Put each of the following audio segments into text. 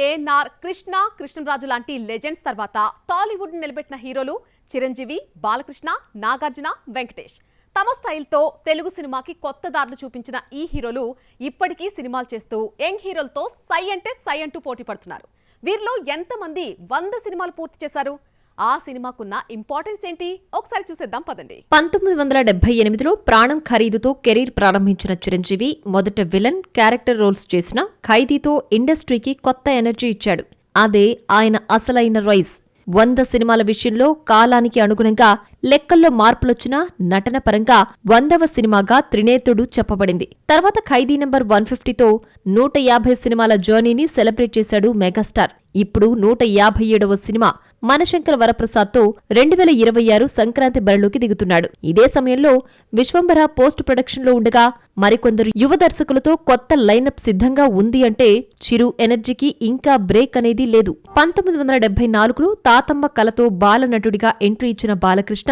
ఏఎన్ఆర్, కృష్ణరాజు లాంటి లెజెండ్స్ తర్వాత టాలీవుడ్ నిలబెట్టిన హీరోలు చిరంజీవి, బాలకృష్ణ, నాగార్జున, వెంకటేష్. తమ స్టైల్తో తెలుగు సినిమాకి కొత్త దారులు చూపించిన ఈ హీరోలు ఇప్పటికీ సినిమాలు చేస్తూ యంగ్ హీరోలతో సై అంటే సై అంటూ పోటీ పడుతున్నారు. వీరిలో ఎంతమంది 100 సినిమాలు పూర్తి చేశారు? ఆ సినిమాకున్న ఇంపార్టెన్స్ ఏంటి? ఒకసారి చూసేద్దాం పదండి. 1978లో ప్రాణం ఖరీదుతో కెరీర్ ప్రారంభించిన చిరంజీవి మొదట విలన్ క్యారెక్టర్ రోల్స్ చేసిన ఖైదీతో ఇండస్ట్రీకి కొత్త ఎనర్జీ ఇచ్చాడు. అదే ఆయన అసలైన రైజ్. 100 సినిమాల విషయంలో కాలానికి అనుగుణంగా లెక్కల్లో మార్పులొచ్చినా నటన పరంగా 100వ సినిమాగా త్రినేత్రుడు చెప్పబడింది. తర్వాత ఖైదీ నంబర్ 150తో 150 సినిమాల జర్నీని సెలబ్రేట్ చేశాడు మెగాస్టార్. ఇప్పుడు 157వ సినిమా మనశంకర వరప్రసాద్తో 2026 సంక్రాంతి బరిలోకి దిగుతున్నాడు. ఇదే సమయంలో విశ్వంభర పోస్ట్ ప్రొడక్షన్లో ఉండగా మరికొందరు యువ దర్శకులతో కొత్త లైనప్ సిద్ధంగా ఉంది అంటే చిరు ఎనర్జీకి ఇంకా బ్రేక్ అనేది లేదు. 1974లో తాతమ్మ కలతో బాలనటుడిగా ఎంట్రీ ఇచ్చిన బాలకృష్ణ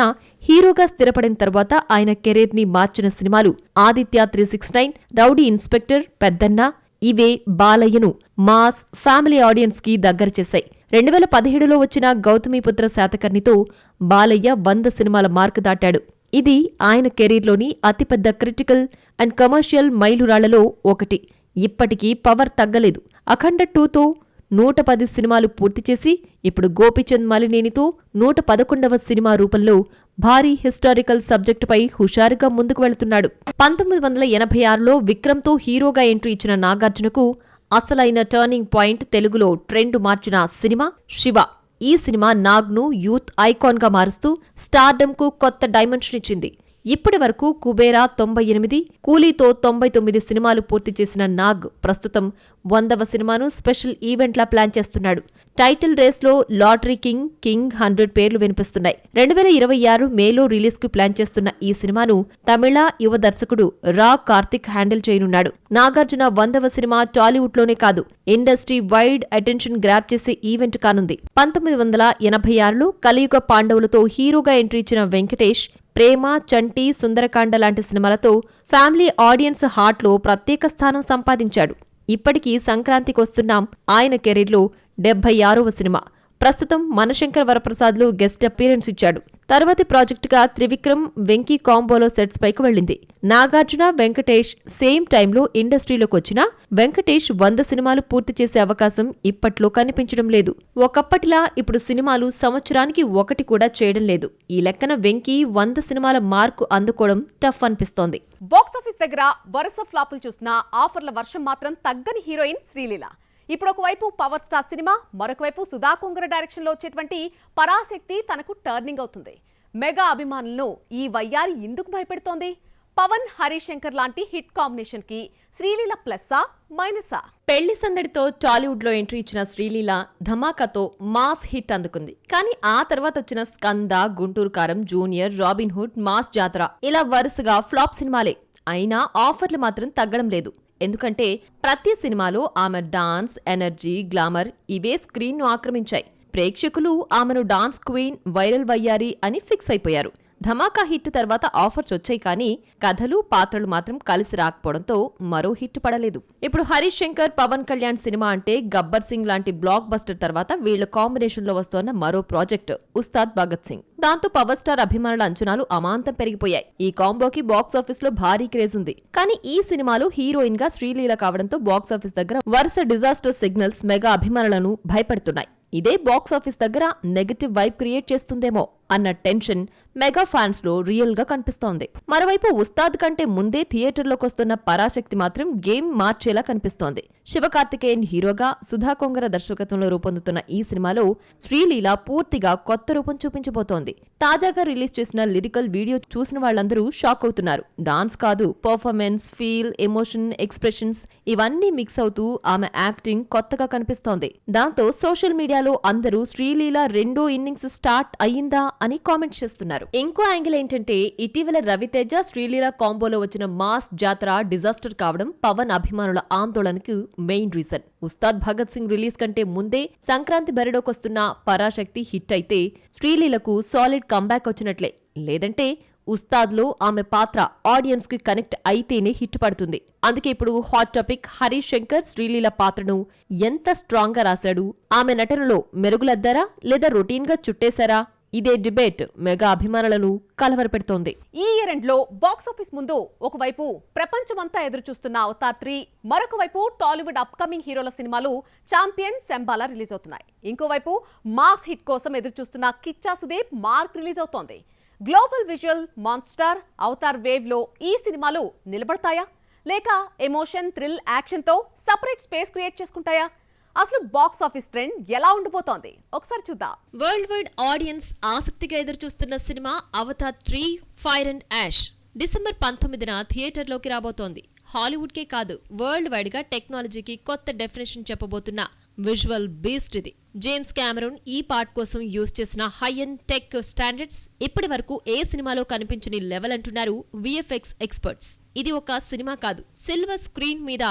హీరోగా స్థిరపడిన తర్వాత ఆయన కెరీర్ ని మార్చిన సినిమాలు ఆదిత్య 369, రౌడీ ఇన్స్పెక్టర్, పెద్దన్న. ఇవే బాలయ్యను మాస్ ఫ్యామిలీ ఆడియన్స్ కి దగ్గర చేశాయి. 2017లో వచ్చిన గౌతమిపుత్ర శాతకర్ణితో బాలయ్య 100 సినిమాల మార్కు దాటాడు. ఇది ఆయన కెరీర్లోని అతిపెద్ద క్రిటికల్ అండ్ కమర్షియల్ మైలురాళ్లలో ఒకటి. ఇప్పటికీ పవర్ తగ్గలేదు. అఖండ 2తో 110 సినిమాలు పూర్తి చేసి ఇప్పుడు గోపీచంద్ మలినేనితో 111వ సినిమా రూపంలో భారీ హిస్టారికల్ సబ్జెక్టుపై హుషారుగా ముందుకు వెళుతున్నాడు. 1986లో విక్రమ్తో హీరోగా ఎంట్రీ ఇచ్చిన నాగార్జునకు అసలైన టర్నింగ్ పాయింట్ తెలుగులో ట్రెండ్ మార్చిన సినిమా శివ. ఈ సినిమా నాగ్ను యూత్ ఐకాన్గా మారుస్తూ స్టార్డమ్కు కొత్త డైమెన్షన్ ఇచ్చింది. ఇప్పటి వరకు కుబేరా 98, కూలీతో 99 సినిమాలు పూర్తి చేసిన నాగ్ ప్రస్తుతం 100వ సినిమాను స్పెషల్ ఈవెంట్లా ప్లాన్ చేస్తున్నాడు. టైటిల్ రేస్లో లాటరీ కింగ్ 100 పేర్లు వినిపిస్తున్నాయి. 2026 మేలో రిలీజ్కు ప్లాన్ చేస్తున్న ఈ సినిమాను తమిళ యువ దర్శకుడు రా కార్తిక్ హ్యాండిల్ చేయనున్నాడు. నాగార్జున 100వ సినిమా టాలీవుడ్లోనే కాదు, ఇండస్ట్రీ వైడ్ అటెన్షన్ గ్రాప్ చేసే ఈవెంట్ కానుంది. 1986లో కలియుగ పాండవులతో హీరోగా ఎంట్రీ ఇచ్చిన వెంకటేష్ ప్రేమ, చంటి, సుందరకాండ లాంటి సినిమాలతో ఫ్యామిలీ ఆడియన్స్ హార్ట్లో ప్రత్యేక స్థానం సంపాదించాడు. ఇప్పటికీ సంక్రాంతికొస్తున్నాం ఆయన కెరీర్లో 76వ సినిమా. ప్రస్తుతం మనశంకర వరప్రసాద్లో గెస్ట్ అపీరెన్స్ ఇచ్చాడు. తర్వాతి ప్రాజెక్టుగా త్రివిక్రమ్, వెంకీ కాంబోలో సెట్స్ పైకి వెళ్ళింది. నాగార్జున, వెంకటేష్ సేమ్ టైంలో ఇండస్ట్రీలోకి వచ్చినా వెంకటేష్ 100 సినిమాలు పూర్తి చేసే అవకాశం ఇప్పట్లో కనిపించడం లేదు. ఒకప్పటిలా ఇప్పుడు సినిమాలు సంవత్సరానికి ఒకటి కూడా చేయడం లేదు. ఈ లెక్కన వెంకీ 100 సినిమాల మార్కు అందుకోవడం టఫ్ అనిపిస్తోంది. బాక్సాఫీస్ దగ్గర వరుస ఫ్లాపులు చూసినా ఆఫర్ల వర్షం మాత్రం తగ్గని హీరోయిన్ శ్రీలీల. ఇప్పుడు ఒకవైపు పవర్ స్టార్ సినిమా, మరొకవైపు సుధా కొంగర డైరెక్షన్లో వచ్చేటువంటి పరాశక్తి తనకు టర్నింగ్ అవుతుంది. మెగా అభిమానులను ఈ వయ్యారి ఎందుకు భయపెడుతోంది? పవన్, హరిశంకర్ లాంటి హిట్ కాంబినేషన్ కి శ్రీలీల ప్లస్సా మైనసా? పెళ్లి సందడితో టాలీవుడ్లో ఎంట్రీ ఇచ్చిన శ్రీలీల ధమాకాతో మాస్ హిట్ అందుకుంది. కానీ ఆ తర్వాత వచ్చిన స్కంద, గుంటూరు కారం, జూనియర్, రాబిన్ హుడ్, మాస్ జాతర ఇలా వరుసగా ఫ్లాప్ సినిమాలే. అయినా ఆఫర్లు మాత్రం తగ్గడం లేదు. ఎందుకంటే ప్రతి సినిమాలో ఆమె డాన్స్, ఎనర్జీ, గ్లామర్ ఇవే స్క్రీన్ను ఆక్రమించాయి. ప్రేక్షకులు ఆమెను డాన్స్ క్వీన్, వైరల్ వయ్యారి అని ఫిక్స్ అయిపోయారు. ధమాకా హిట్ తర్వాత ఆఫర్స్ వచ్చాయి కానీ కథలు, పాత్రలు మాత్రం కలిసి రాకపోవడంతో మరో హిట్ పడలేదు. ఇప్పుడు హరిశంకర్, పవన్ కళ్యాణ్ సినిమా అంటే గబ్బర్ సింగ్ లాంటి బ్లాక్ బస్టర్ తర్వాత వీళ్ల కాంబినేషన్ లో వస్తోన్న మరో ప్రాజెక్ట్ ఉస్తాద్ భగత్ సింగ్. దాంతో పవర్ స్టార్ అభిమానుల అంచనాలు అమాంతం పెరిగిపోయాయి. ఈ కాంబోకి బాక్సాఫీస్ లో భారీ క్రేజ్ ఉంది. కానీ ఈ సినిమాలో హీరోయిన్ గా శ్రీలీల కావడంతో బాక్సాఫీస్ దగ్గర వరుస డిజాస్టర్ సిగ్నల్స్ మెగా అభిమానులను భయపెడుతున్నాయి. ఇదే బాక్సాఫీస్ దగ్గర నెగటివ్ వైబ్ క్రియేట్ చేస్తుందేమో అన్న టెన్షన్ మెగా ఫ్యాన్స్ లో రియల్ గా కనిపిస్తోంది. మరోవైపు ఉస్తాద్ కంటే ముందే థియేటర్లోకి వస్తున్న పరాశక్తి మాత్రం గేమ్ మార్చేలా కనిపిస్తోంది. శివకార్తికేయన్ హీరోగా, సుధా కొంగర దర్శకత్వంలో రూపొందుతున్న ఈ సినిమాలో శ్రీలీల పూర్తిగా కొత్త రూపం చూపించబోతోంది. తాజాగా రిలీజ్ చేసిన లిరికల్ వీడియో చూసిన వాళ్లందరూ షాక్ అవుతున్నారు. డాన్స్ కాదు, పర్ఫార్మెన్స్, ఫీల్, ఎమోషన్, ఎక్స్ప్రెషన్స్ ఇవన్నీ మిక్స్ అవుతూ ఆమె యాక్టింగ్ కొత్తగా కనిపిస్తోంది. దాంతో సోషల్ మీడియాలో అందరూ శ్రీలీల రెండో ఇన్నింగ్స్ స్టార్ట్ అయ్యిందా అని కామెంట్స్ చేస్తున్నారు. ఇంకో యాంగిల్ ఏంటంటే ఇటీవల రవితేజ, శ్రీలీల కాంబోలో వచ్చిన మాస్ జాతర డిజాస్టర్ కావడం పవన్ అభిమానుల ఆందోళనకు main reason. Ustaad Bhagat Singh release కంటే ముందే సంక్రాంతి బరిలోకొస్తున్న పరాశక్తి హిట్ అయితే శ్రీలీలకు సాలిడ్ కంబ్యాక్ వచ్చినట్లే. లేదంటే ఉస్తాద్లో ఆమె పాత్ర ఆడియన్స్ కి కనెక్ట్ అయితేనే హిట్ పడుతుంది. అందుకే ఇప్పుడు హాట్ టాపిక్ హరీష్ శంకర్ శ్రీలీల పాత్రను ఎంత స్ట్రాంగ్ గా రాశాడు? ఆమె నటనలో మెరుగులద్దారా లేదా రొటీన్ గా చుట్టేశారా? ఇదే డిబేట్ మెగా అభిమానులను కలవరపెడుతోంది. ఈ ఇయర్ ఎండ్ లో బాక్సాఫీస్ ముందు ఒకవైపు ప్రపంచమంతా ఎదురు చూస్తున్న అవతార్ 3, మరొక వైపు టాలీవుడ్ అప్కమింగ్ హీరోల సినిమాలు ఛాంపియన్, శంబాలా రిలీజ్ అవుతున్నాయి. ఇంకోవైపు మాస్ హిట్ కోసం ఎదురు చూస్తున్న కిచ్చా సుదీప్ మార్క్ రిలీజ్ అవుతోంది. Global visual monster Avatar wave లో ఈ సినిమాలు నిలబడతాయా లేక ఎమోషన్, థ్రిల్, యాక్షన్ తో సపరేట్ స్పేస్ క్రియేట్ చేసుకుంటాయా? అసలు బాక్స్ ఆఫీస్ ట్రెండ్ ఎలా ఉండిపోతోంది ఒకసారి చూద్దాం. వరల్డ్ వైడ్ ఆడియన్స్ ఆసక్తిగా ఎదురుచూస్తున్న cinema Avatar 3 fire and ash December 19న థియేటర్లోకి రాబోతోంది. హాలీవుడ్కే కాదు, వరల్డ్ వైడ్ గా టెక్నాలజీకి కొత్త డెఫినేషన్ చెప్పబోతున్న విజువల్ బీస్ట్ ఇది. జేమ్స్ కెమెరూన్ ఈ పార్ట్ కోసం యూజ్ చేసిన హై అండ్ టెక్ స్టాండర్డ్స్ ఇప్పటి వరకు ఏ సినిమాలో కనిపించని లెవెల్ అంటున్నారు విఎఫ్ఎక్స్ ఎక్స్పర్ట్స్. ఇది ఒక సినిమా కాదు, సిల్వర్ స్క్రీన్ మీద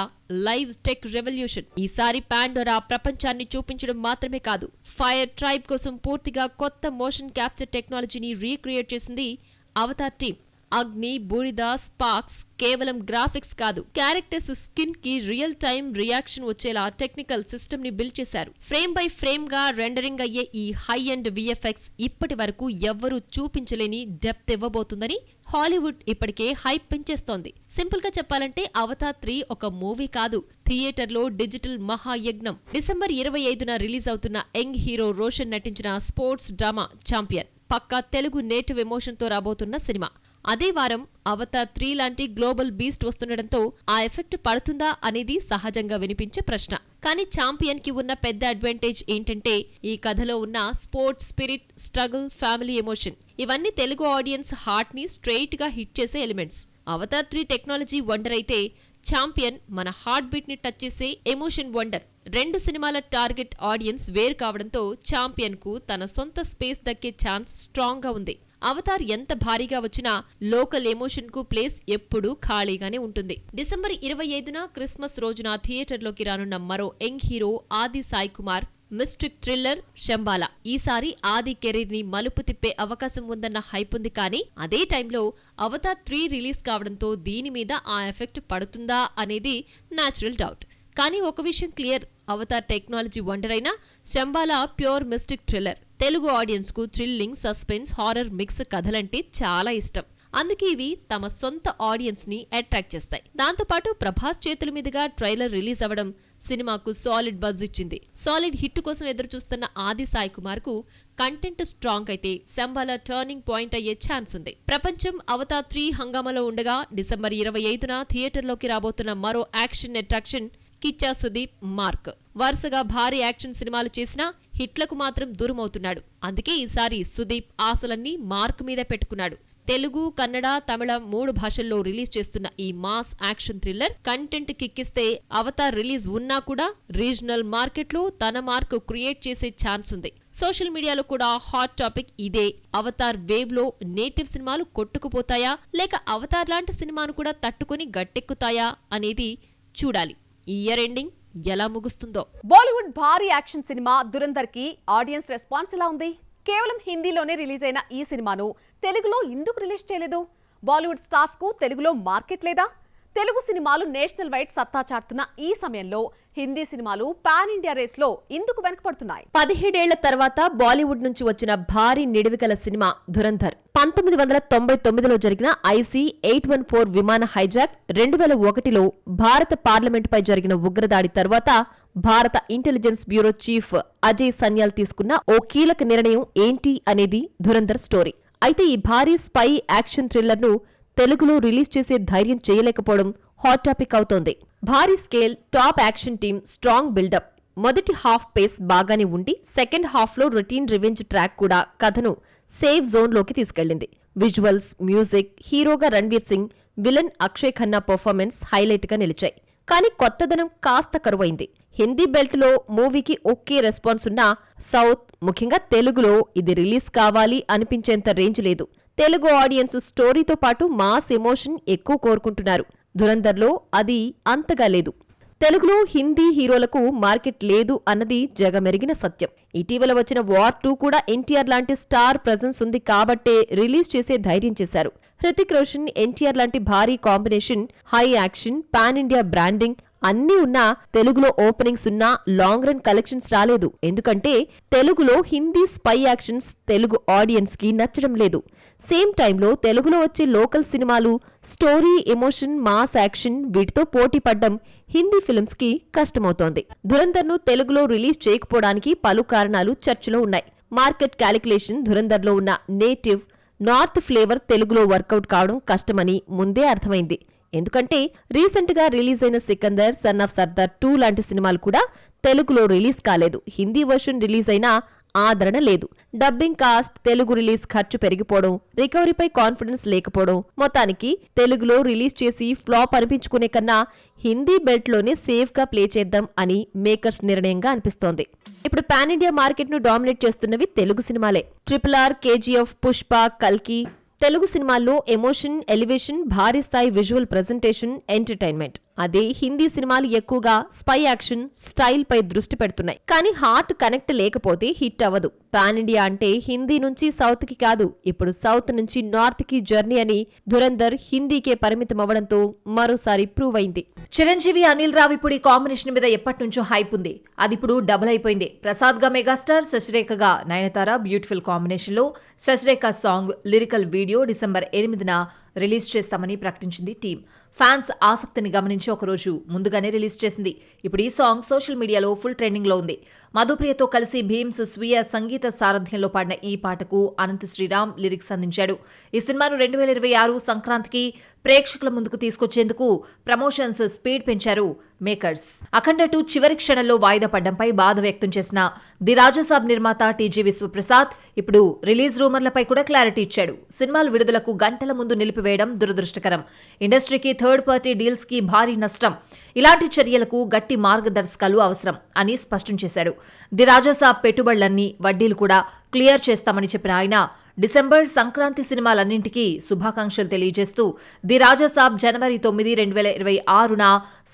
లైవ్ టెక్ రెవల్యూషన్. ఈసారి పాండోరా ప్రపంచాన్ని చూపించడం మాత్రమే కాదు, ఫైర్ ట్రైబ్ కోసం పూర్తిగా కొత్త మోషన్ క్యాప్చర్ టెక్నాలజీని రీక్రియేట్ చేసింది అవతార్ టీమ్. అగ్ని, బూడిద, స్పార్క్స్ కేవలం గ్రాఫిక్స్ కాదు, క్యారెక్టర్స్ స్కిన్ కి రియల్ టైమ్ రియాక్షన్ వచ్చేలా టెక్నికల్ సిస్టమ్ ని బిల్డ్ చేశారు. ఫ్రేమ్ బై ఫ్రేమ్ గా రెండరింగ్ అయ్యే ఈ హై అండ్ విఎఫ్ఎక్స్ ఇప్పటి వరకు ఎవ్వరూ చూపించలేని డెప్త్ ఇవ్వబోతుందని హాలీవుడ్ ఇప్పటికే హైప్ పెంచేస్తోంది. సింపుల్ గా చెప్పాలంటే అవతార్ 3 ఒక మూవీ కాదు, థియేటర్లో డిజిటల్ మహాయజ్ఞం. డిసెంబర్ 25న రిలీజ్ అవుతున్న యంగ్ హీరో రోషన్ నటించిన స్పోర్ట్స్ డ్రామా ఛాంపియన్ పక్కా తెలుగు నేటివ్ ఎమోషన్ తో రాబోతున్న సినిమా. అదే వారం అవతార్ 3 లాంటి గ్లోబల్ బీస్ట్ వస్తుండటంతో ఆ ఎఫెక్ట్ పడుతుందా అనేది సహజంగా వినిపించే ప్రశ్న. కానీ ఛాంపియన్ కి ఉన్న పెద్ద అడ్వాంటేజ్ ఏంటంటే ఈ కథలో ఉన్న sports spirit, struggle, family emotion ఇవన్నీ తెలుగు ఆడియన్స్ హార్ట్ ని స్ట్రెయిట్ గా హిట్ చేసే ఎలిమెంట్స్. అవతార్ 3 టెక్నాలజీ వండర్ అయితే ఛాంపియన్ మన హార్ట్ బీట్ ని టచ్ చేసే ఎమోషన్ వండర్. రెండు సినిమాల టార్గెట్ ఆడియన్స్ వేరు కావడంతో ఛాంపియన్ కు తన సొంత స్పేస్ దక్కే ఛాన్స్ స్ట్రాంగ్ గా ఉంది. అవతార్ ఎంత భారీగా వచ్చినా లోకల్ ఎమోషన్ కు ప్లేస్ ఎప్పుడూ ఖాళీగానే ఉంటుంది. డిసెంబర్ 25న క్రిస్మస్ రోజున థియేటర్లోకి రానున్న మరో యంగ్ హీరో ఆది సాయి కుమార్ మిస్టిక్ థ్రిల్లర్ శంబాలా. ఈసారి ఆది కెరీర్ ని మలుపు తిప్పే అవకాశం ఉందన్న హైప్ ఉంది. కానీ అదే టైంలో అవతార్ 3 రిలీజ్ కావడంతో దీని మీద ఆ ఎఫెక్ట్ పడుతుందా అనేది న్యాచురల్ డౌట్. కానీ ఒక విషయం క్లియర్, అవతార్ టెక్నాలజీ వండర్ అయినా Shambhala pure mystic thriller. Telugu audience కు థ్రిల్లింగ్, సస్పెన్స్, హారర్ మిక్స్ కథలంటే చాలా ఇష్టం. అందుకే ఇవి తమ సొంత ఆడియన్స్ ని అట్రాక్ట్ చేస్తాయి. దాంతోపాటు ప్రభాస్ చేతుల మీదుగా ట్రైలర్ రిలీజ్ అవ్వడం సినిమాకు సాలిడ్ బజ్ ఇచ్చింది. సాలిడ్ హిట్ కోసం ఎదురుచూస్తున్న ఆది సాయి కుమార్ కు కంటెంట్ స్ట్రాంగ్ అయితే శంబాలా టర్నింగ్ పాయింట్ అయ్యే ఛాన్స్ ఉంది. ప్రపంచం అవతార్ 3 హంగామాలో ఉండగా డిసెంబర్ 25న థియేటర్లోకి రాబోతున్న మరో action attraction Kichcha Sudeep mark. వరుసగా భారీ యాక్షన్ సినిమాలు చేసినా హిట్లకు మాత్రం దూరమవుతున్నాడు. అందుకే ఈసారి సుదీప్ ఆశలన్నీ మార్క్ మీద పెట్టుకున్నాడు. తెలుగు, కన్నడ, తమిళ 3 భాషల్లో రిలీజ్ చేస్తున్న ఈ మాస్ యాక్షన్ థ్రిల్లర్ కంటెంట్ కిక్కిస్తే అవతార్ రిలీజ్ ఉన్నా కూడా రీజనల్ మార్కెట్లో తన మార్క్ క్రియేట్ చేసే ఛాన్స్ ఉంది. సోషల్ మీడియాలో కూడా హాట్ టాపిక్ ఇదే. అవతార్ వేవ్ లో నేటివ్ సినిమాలు కొట్టుకుపోతాయా లేక అవతార్ లాంటి సినిమాను కూడా తట్టుకుని గట్టెక్కుతాయా అనేది చూడాలి. ఈ ఇయర్ ఎండింగ్ ఎలా ముగుస్తుందో. బాలీవుడ్ భారీ యాక్షన్ సినిమా దురంధర్ కి ఆడియన్స్ రెస్పాన్స్ ఎలా ఉంది? కేవలం హిందీలోనే రిలీజ్ అయిన ఈ సినిమాను తెలుగులో ఎందుకు రిలీజ్ చేయలేదు? బాలీవుడ్ స్టార్స్ కు తెలుగులో మార్కెట్ లేదా? తెలుగు సినిమాలు నేషనల్ వైడ్ సత్తా చాటుతున్న ఈ సమయంలో హిందీ సినిమాలు పాన్ ఇండియా రేస్ లో ఎందుకు వెనకపడుతున్నాయి? 17 ఏళ్ల తర్వాత బాలీవుడ్ నుంచి వచ్చిన భారీ నిడివిగల సినిమా దురంధర్. 1999లో జరిగిన IC-814 విమాన హైజాక్, 2001లో భారత పార్లమెంటుపై జరిగిన ఉగ్రదాడి తర్వాత భారత intelligence bureau chief Ajay Sanyal తీసుకున్న ఓ కీలక నిర్ణయం ఏంటి అనేది దురంధర్ స్టోరీ. అయితే ఈ భారీ స్పై యాక్షన్ థ్రిల్లర్ ను తెలుగులో రిలీజ్ చేసే ధైర్యం చేయలేకపోవడం హాట్ టాపిక్ అవుతోంది. భారీ scale, top action team, strong buildup. మొదటి హాఫ్ పేస్ బాగానే ఉండి సెకండ్ హాఫ్ లో రొటీన్ రివెంజ్ ట్రాక్ కూడా కథను సేఫ్ జోన్ లోకి తీసుకెళ్లింది. విజువల్స్, మ్యూజిక్, హీరోగా Ranveer Singh, villain Akshaye Khanna performance highlight గా నిలిచాయి. కానీ కొత్తదనం కాస్త కరువైంది. హిందీ బెల్ట్ లో మూవీకి ఓకే రెస్పాన్స్ ఉన్నా సౌత్, ముఖ్యంగా తెలుగులో ఇది రిలీజ్ కావాలి అనిపించేంత రేంజ్ లేదు. తెలుగు ఆడియన్స్ స్టోరీతో పాటు మాస్ ఎమోషన్ ఎక్కువ కోరుకుంటున్నారు. దురంధర్లో అది అంతగా లేదు. తెలుగులో హిందీ హీరోలకు మార్కెట్ లేదు అన్నది జగమెరిగిన సత్యం. ఇటీవల వచ్చిన వార్ 2 కూడా ఎన్టీఆర్ లాంటి స్టార్ ప్రెజెన్స్ ఉంది కాబట్టే రిలీజ్ చేసే ధైర్యం చేశారు. హృతిక్ రోషన్, ఎన్టీఆర్ లాంటి భారీ combination, high action, pan India branding అన్నీ ఉన్నా తెలుగులో ఓపెనింగ్స్ ఉన్నా లాంగ్ రన్ కలెక్షన్స్ రాలేదు. ఎందుకంటే తెలుగులో Hindi spy actions Telugu audience కి నచ్చడం లేదు. సేమ్ టైంలో తెలుగులో వచ్చే లోకల్ సినిమాలు స్టోరీ, ఎమోషన్, మాస్ యాక్షన్ వీటితో పోటీ పడ్డం హిందీ ఫిల్మ్స్ కి కష్టమవుతోంది. ధురంధర్ను తెలుగులో రిలీజ్ చేయకపోవడానికి పలు కారణాలు చర్చలో ఉన్నాయి. మార్కెట్ క్యాలిక్యులేషన్, ధురంధర్లో ఉన్న నేటివ్ నార్త్ ఫ్లేవర్ తెలుగులో వర్కౌట్ కావడం కష్టమని ముందే అర్థమైంది. ఎందుకంటే రీసెంట్ గా రిలీజ్ అయిన సికందర్, సన్ ఆఫ్ సర్దార్ 2 లాంటి సినిమాలు కూడా తెలుగులో రిలీజ్ కాలేదు. హిందీ వర్షన్ రిలీజ్ అయినా ఆదరణ లేదు. డబ్బింగ్ కాస్ట్, తెలుగు రిలీజ్ ఖర్చు పెరిగిపోవడం, రికవరీపై కాన్ఫిడెన్స్ లేకపోవడం, మొత్తానికి తెలుగులో రిలీజ్ చేసి ఫ్లాప్ అనిపించుకునే కన్నా హిందీ బెల్ట్ లోనే సేఫ్ గా ప్లే చేద్దాం అని మేకర్స్ నిర్ణయంగా అనిపిస్తోంది. ఇప్పుడు పాన్ ఇండియా మార్కెట్ ను డామినేట్ చేస్తున్నవి తెలుగు సినిమాలే. RRR, KGF, పుష్ప, కల్కి తెలుగు సినిమాల్లో ఎమోషన్, ఎలివేషన్, భారీ స్థాయి విజువల్ ప్రెజెంటేషన్, ఎంటర్టైన్మెంట్. అదే హిందీ సినిమాలు ఎక్కువగా స్పై యాక్షన్, స్టైల్ పై దృష్టి పెడుతున్నాయి. కానీ హార్ట్ కనెక్ట్ లేకపోతే హిట్ అవ్వదు. పాన్ ఇండియా అంటే హిందీ నుంచి సౌత్ కి కాదు, ఇప్పుడు సౌత్ నుంచి నార్త్ కి జర్నీ అని ధురంధర్ హిందీకే పరిమితం అవ్వడంతో మరోసారి ప్రూవ్ అయింది. చిరంజీవి, అనిల్ రావిపూడి కాంబినేషన్ మీద ఎప్పటి నుంచో హైప్ ఉంది. అది ఇప్పుడు డబుల్ అయిపోయింది. ప్రసాద్ గా మెగాస్టార్, శశిరేఖగా నయనతార బ్యూటిఫుల్ కాంబినేషన్ లో Sasirekha song lyrical video December 8న రిలీజ్ చేస్తామని ప్రకటించింది టీం. ఫ్యాన్స్ ఆసక్తిని గమనించి ఒకరోజు ముందుగానే రిలీజ్ చేసింది. ఇప్పుడు ఈ సాంగ్ సోషల్ మీడియాలో ఫుల్ ట్రెండింగ్ లో ఉంది. మధుప్రియతో కలిసి భీమ్స్ స్వీయ సంగీత సారథ్యంలో పాడిన ఈ పాటకు అనంత్ శ్రీరామ్ లిరిక్స్ అందించాడు. ఈ సినిమాను 2026 సంక్రాంతికి ప్రేక్షకుల ముందుకు తీసుకొచ్చేందుకు ప్రమోషన్స్ స్పీడ్ పెంచారు మేకర్స్. అఖండ 2 చివరి క్షణంలో వాయిదా పడ్డంపై బాధ వ్యక్తం చేసిన ది రాజాసాబ్ నిర్మాత టీజీ విశ్వప్రసాద్ ఇప్పుడు రిలీజ్ రూమర్లపై కూడా క్లారిటీ ఇచ్చాడు. సినిమాల విడుదలకు గంటల ముందు నిలిపివేయడం దురదృష్టకరం. ఇండస్ట్రీకి థర్డ్ పార్టీ డీల్స్ కి భారీ నష్టం. ఇలాంటి చర్యలకు గట్టి మార్గదర్శకాలు అవసరం అని స్పష్టం చేశాడు. ది రాజాసాబ్ పెట్టుబడులన్నీ, వడ్డీలు కూడా క్లియర్ చేస్తామని చెప్పిన ఆయన డిసెంబర్ సంక్రాంతి సినిమాలన్నింటికీ శుభాకాంక్షలు తెలియజేస్తూ the Raja Saab January 9, 2026న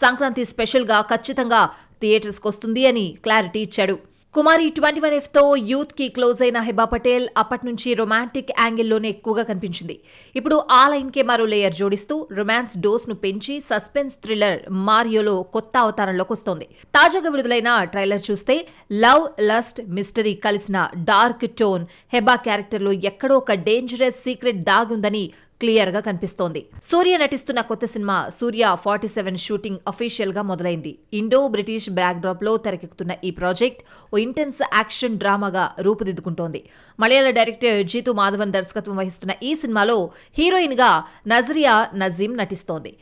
Sankranti special గా ఖచ్చితంగా థియేటర్స్ కొస్తుంది అని క్లారిటీ ఇచ్చాడు. కుమారి 21Fతో యూత్ కి క్లోజ్ అయిన హెబా పటేల్ అప్పటి నుంచి రొమాంటిక్ యాంగిల్లోనే ఎక్కువగా కనిపించింది. ఇప్పుడు ఆ లైన్ కే మరో లేయర్ జోడిస్తూ రొమాన్స్ డోస్ ను పెంచి సస్పెన్స్ థ్రిల్లర్ మారియోలో కొత్త అవతారంలోకి వస్తోంది. తాజాగా విడుదలైన ట్రైలర్ చూస్తే లవ్, లస్ట్, మిస్టరీ కలిసిన డార్క్ టోన్ హెబా క్యారెక్టర్ లో ఎక్కడో ఒక డేంజరస్ సీక్రెట్ దాగుందని క్లియర్ గా కనిపిస్తోంది. సూర్య నటిస్తున్న కొత్త సినిమా సూర్య 47 షూటింగ్ అఫీషియల్ గా మొదలైంది. ఇండో బ్రిటిష్ బ్యాక్ డ్రాప్ లో తెరకెక్కుతున్న ఈ ప్రాజెక్ట్ ఓ ఇంటెన్స్ యాక్షన్ డ్రామాగా రూపుదిద్దుకుంటోంది. మలయాళ డైరెక్టర్ జీతు మాధవన్ దర్శకత్వం వహిస్తున్న ఈ సినిమాలో హీరోయిన్ గా నజరియా నజీం నటిస్తోంది.